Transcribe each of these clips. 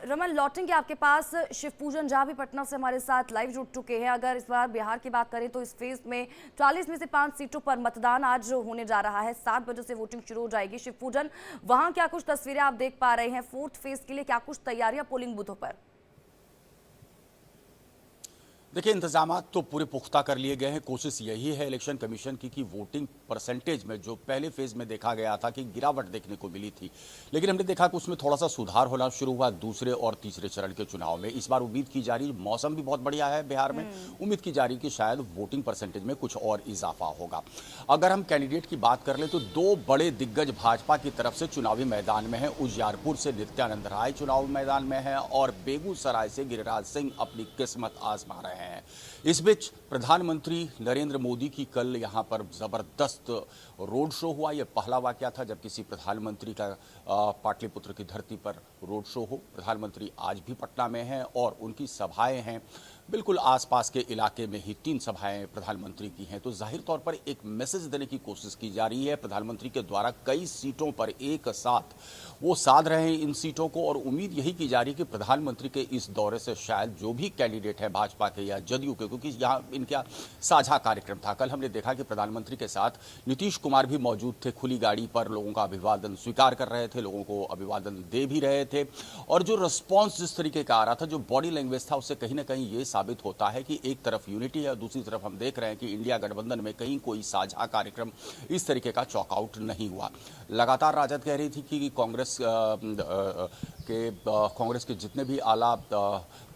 रमन, लौटेंगे आपके पास। शिव पूजन जहाँ भी पटना से हमारे साथ लाइव जुड़ चुके हैं। अगर इस बार बिहार की बात करें तो इस फेज में 40 में से 5 सीटों पर मतदान आज होने जा रहा है। 7 बजे से वोटिंग शुरू हो जाएगी। शिव पूजन, वहां क्या कुछ तस्वीरें आप देख पा रहे हैं? फोर्थ फेज के लिए क्या कुछ तैयारियां पोलिंग बूथों पर? देखिए, इंतजामात तो पूरे पुख्ता कर लिए गए हैं। कोशिश यही है इलेक्शन कमीशन की कि वोटिंग परसेंटेज में जो पहले फेज में देखा गया था कि गिरावट देखने को मिली थी, लेकिन हमने देखा कि उसमें थोड़ा सा सुधार होना शुरू हुआ दूसरे और तीसरे चरण के चुनाव में। इस बार उम्मीद की जा रही, मौसम भी बहुत बढ़िया है बिहार में, उम्मीद की जा रही कि शायद वोटिंग परसेंटेज में कुछ और इजाफा होगा। अगर हम कैंडिडेट की बात कर लें तो दो बड़े दिग्गज भाजपा की तरफ से चुनावी मैदान में है। उजियारपुर से नित्यानंद राय चुनावी मैदान में है और बेगूसराय से गिरिराज सिंह अपनी किस्मत आजमा रहे हैं। इस बीच प्रधानमंत्री नरेंद्र मोदी की कल यहां पर जबरदस्त रोड शो हुआ। यह पहला वाकया था जब किसी प्रधानमंत्री का पाटलिपुत्र की धरती पर रोड शो हो। प्रधानमंत्री आज भी पटना में हैं और उनकी सभाएं हैं बिल्कुल आसपास के इलाके में ही। 3 सभाएं प्रधानमंत्री की हैं, तो जाहिर तौर पर एक मैसेज देने की कोशिश की जा रही है प्रधानमंत्री के द्वारा। कई सीटों पर एक साथ वो साध रहे हैं इन सीटों को, और उम्मीद यही की जा रही है कि प्रधानमंत्री के इस दौरे से शायद जो भी कैंडिडेट है भाजपा के या जदयू के, क्योंकि यहाँ इनका साझा कार्यक्रम था। कल हमने देखा कि प्रधानमंत्री के साथ नीतीश कुमार भी मौजूद थे। खुली गाड़ी पर लोगों का अभिवादन स्वीकार कर रहे थे, लोगों को अभिवादन दे भी रहे थे, और जो रिस्पॉन्स जिस तरीके का आ रहा था, जो बॉडी लैंग्वेज था, उससे कहीं ना कहीं ये साबित होता है कि एक तरफ यूनिटी है और दूसरी तरफ हम देख रहे हैं कि इंडिया गठबंधन में कहीं कोई साझा कार्यक्रम इस तरीके का चॉकआउट नहीं हुआ। लगातार राजद कह रही थी कि कांग्रेस के जितने भी आला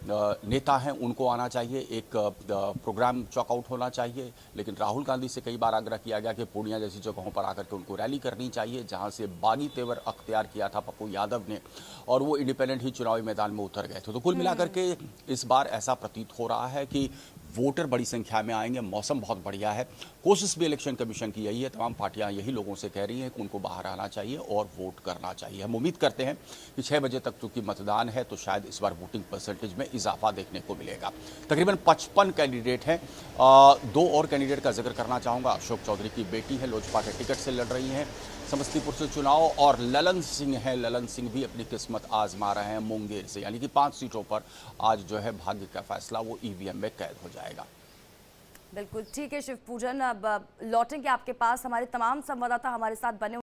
नेता हैं उनको आना चाहिए, एक प्रोग्राम चॉकआउट होना चाहिए, लेकिन राहुल गांधी से कई बार आग्रह किया गया कि पूर्णिया जैसी जगहों पर आकर के उनको रैली करनी चाहिए, जहां से बागी तेवर अख्तियार किया था पप्पू यादव ने, और वो इंडिपेंडेंट ही चुनावी मैदान में उतर गए थे। तो कुल मिलाकर के इस बार ऐसा प्रतीत हो रहा है कि वोटर बड़ी संख्या में आएंगे। मौसम बहुत बढ़िया है। कोशिश भी इलेक्शन कमीशन की यही है, तमाम पार्टियां यही लोगों से कह रही हैं कि उनको बाहर आना चाहिए और वोट करना चाहिए। हम उम्मीद करते हैं कि 6 बजे तक चूंकि मतदान है तो शायद इस बार वोटिंग परसेंटेज में इजाफा देखने को मिलेगा। तकरीबन 55 कैंडिडेट हैं। 2 और कैंडिडेट का जिक्र करना चाहूँगा। अशोक चौधरी की बेटी है, लोजपा के टिकट से लड़ रही हैं समस्तीपुर से चुनाव, और ललन सिंह है, ललन सिंह भी अपनी किस्मत आजमा रहे हैं मुंगेर से। यानी कि 5 सीटों पर आज जो है भाग्य का फैसला वो ईवीएम में कैद हो जाएगा। बिल्कुल ठीक है शिव पूजन, अब लौटेंगे आपके पास। हमारे तमाम संवाददाता हमारे साथ बने